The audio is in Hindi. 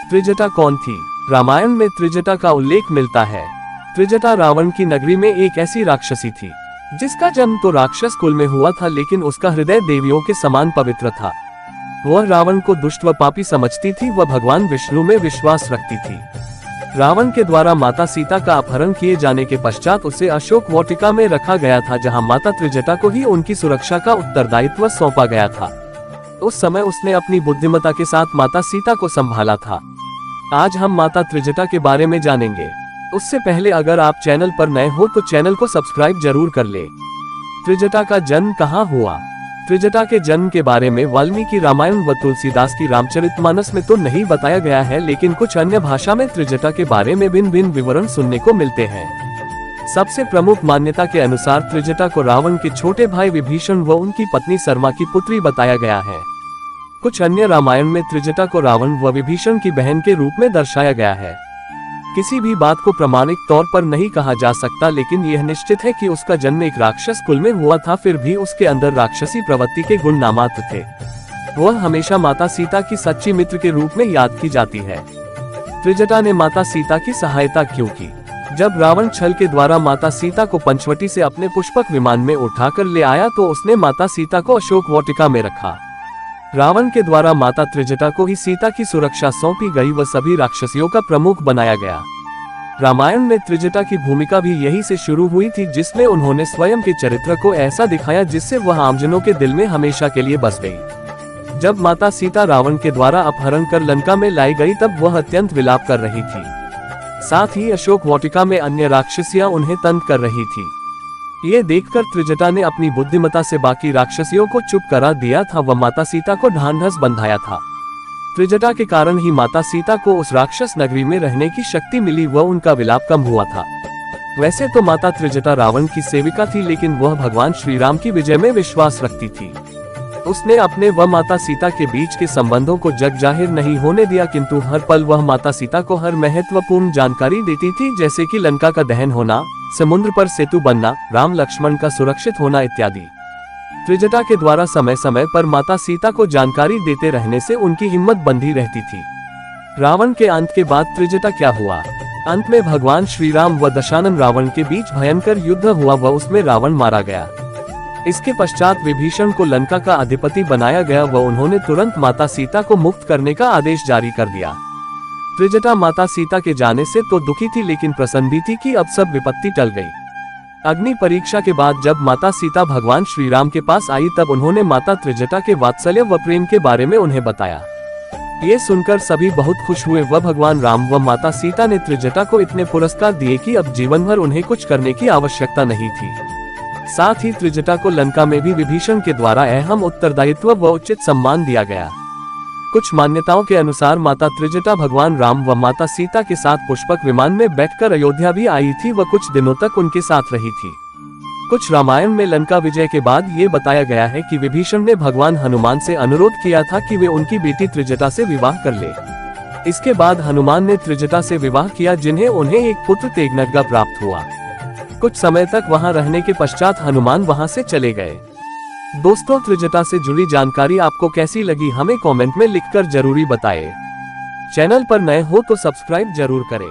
त्रिजटा कौन थी? रामायण में त्रिजटा का उल्लेख मिलता है। त्रिजटा रावण की नगरी में एक ऐसी राक्षसी थी जिसका जन्म तो राक्षस कुल में हुआ था, लेकिन उसका हृदय देवियों के समान पवित्र था। वह रावण को दुष्ट व पापी समझती थी। वह भगवान विष्णु में विश्वास रखती थी। रावण के द्वारा माता सीता का अपहरण किए जाने के पश्चात उसे अशोक वाटिका में रखा गया था, जहां माता त्रिजटा को ही उनकी सुरक्षा का उत्तरदायित्व सौंपा गया था। उस समय उसने अपनी बुद्धिमत्ता के साथ माता सीता को संभाला था। आज हम माता त्रिजटा के बारे में जानेंगे। उससे पहले अगर आप चैनल पर नए हो तो चैनल को सब्सक्राइब जरूर कर ले। त्रिजटा का जन्म कहाँ हुआ? त्रिजटा के जन्म के बारे में वाल्मीकि रामायण व तुलसीदास की रामचरितमानस में तो नहीं बताया गया है, लेकिन कुछ अन्य भाषा में त्रिजटा के बारे में भिन्न भिन्न विवरण सुनने को मिलते हैं। सबसे प्रमुख मान्यता के अनुसार त्रिजटा को रावण के छोटे भाई विभीषण व उनकी पत्नी सरमा की पुत्री बताया गया है। कुछ अन्य रामायण में त्रिजटा को रावण व विभीषण की बहन के रूप में दर्शाया गया है। किसी भी बात को प्रमाणिक तौर पर नहीं कहा जा सकता, लेकिन यह निश्चित है कि उसका जन्म एक राक्षस कुल में हुआ था। फिर भी उसके अंदर राक्षसी प्रवृत्ति के गुण नामात्र थे। वह हमेशा माता सीता की सच्ची मित्र के रूप में याद की जाती है। त्रिजटा ने माता सीता की सहायता क्यों की? जब रावण छल के द्वारा माता सीता को पंचवटी से अपने पुष्पक विमान में उठाकर ले आया तो उसने माता सीता को अशोक वाटिका में रखा। रावण के द्वारा माता त्रिजटा को ही सीता की सुरक्षा सौंपी गई व सभी राक्षसियों का प्रमुख बनाया गया। रामायण में त्रिजटा की भूमिका भी यही से शुरू हुई थी, जिसमें उन्होंने स्वयं के चरित्र को ऐसा दिखाया जिससे वह आमजनों के दिल में हमेशा के लिए बस गई। जब माता सीता रावण के द्वारा अपहरण कर लंका में लाई गई तब वह अत्यंत विलाप कर रही थी। साथ ही अशोक वाटिका में अन्य राक्षसियां उन्हें तंग कर रही थी। ये देखकर त्रिजटा ने अपनी बुद्धिमत्ता से बाकी राक्षसियों को चुप करा दिया था व माता सीता को ढांढस बंधाया था। त्रिजटा के कारण ही माता सीता को उस राक्षस नगरी में रहने की शक्ति मिली व उनका विलाप कम हुआ था। वैसे तो माता त्रिजटा रावण की सेविका थी, लेकिन वह भगवान श्री राम की विजय में विश्वास रखती थी। उसने अपने व माता सीता के बीच के संबंधों को जग जाहिर नहीं होने दिया, किंतु हर पल वह माता सीता को हर महत्वपूर्ण जानकारी देती थी, जैसे कि लंका का दहन होना, समुद्र पर सेतु बनना, राम लक्ष्मण का सुरक्षित होना इत्यादि। त्रिजटा के द्वारा समय समय पर माता सीता को जानकारी देते रहने से उनकी हिम्मत बंधी रहती थी। रावण के अंत के बाद त्रिजटा क्या हुआ? अंत में भगवान श्री राम व दशानन रावण के बीच भयंकर युद्ध हुआ व उसमें रावण मारा गया। इसके पश्चात विभीषण को लंका का अधिपति बनाया गया व उन्होंने तुरंत माता सीता को मुक्त करने का आदेश जारी कर दिया। त्रिजटा माता सीता के जाने से तो दुखी थी, लेकिन प्रसन्न भी थी कि अब सब विपत्ति टल गई। अग्नि परीक्षा के बाद जब माता सीता भगवान श्री राम के पास आई तब उन्होंने माता त्रिजटा के वात्सल्य व प्रेम के बारे में उन्हें बताया। ये सुनकर सभी बहुत खुश हुए व भगवान राम व माता सीता ने त्रिजटा को इतने पुरस्कार दिए कि अब जीवन भर उन्हें कुछ करने की आवश्यकता नहीं थी। साथ ही त्रिजटा को लंका में भी विभीषण के द्वारा अहम उत्तरदायित्व व उचित सम्मान दिया गया। कुछ मान्यताओं के अनुसार माता त्रिजटा भगवान राम व माता सीता के साथ पुष्पक विमान में बैठकर अयोध्या भी आई थी व कुछ दिनों तक उनके साथ रही थी। कुछ रामायण में लंका विजय के बाद ये बताया गया है कि विभीषण ने भगवान हनुमान से अनुरोध किया था कि वे उनकी बेटी त्रिजटा से विवाह कर ले। इसके बाद हनुमान ने त्रिजटा से विवाह किया, जिन्हें उन्हें एक पुत्र तेघनग्गा प्राप्त हुआ। कुछ समय तक वहां रहने के पश्चात हनुमान वहां से चले गए। दोस्तों, त्रिजटा से जुड़ी जानकारी आपको कैसी लगी हमें कमेंट में लिखकर जरूरी बताएं। चैनल पर नए हो तो सब्सक्राइब जरूर करें।